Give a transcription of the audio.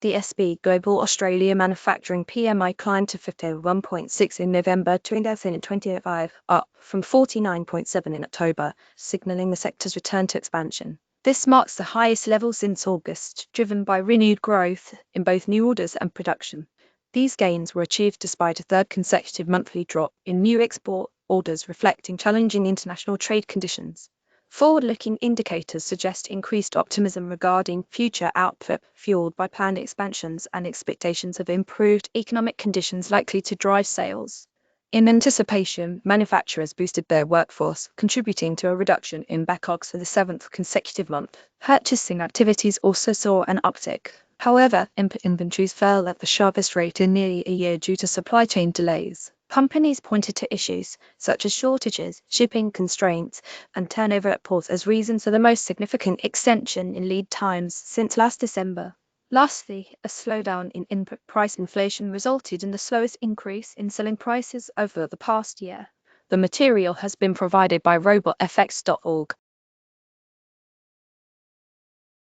The SB Global Australia Manufacturing PMI climbed to 51.6 in November 2025, up from 49.7 in October, signaling the sector's return to expansion. This marks the highest level since August, driven by renewed growth in both new orders and production. These gains were achieved despite a third consecutive monthly drop in new export orders, reflecting challenging international trade conditions. Forward-looking indicators suggest increased optimism regarding future output, fueled by planned expansions and expectations of improved economic conditions likely to drive sales. In anticipation, manufacturers boosted their workforce, contributing to a reduction in backlogs for the seventh consecutive month. Purchasing activities also saw an uptick. However, inventories fell at the sharpest rate in nearly a year due to supply chain delays. Companies pointed to issues such as shortages, shipping constraints, and turnover at ports as reasons for the most significant extension in lead times since last December. Lastly, a slowdown in input price inflation resulted in the slowest increase in selling prices over the past year. The material has been provided by robotfx.org,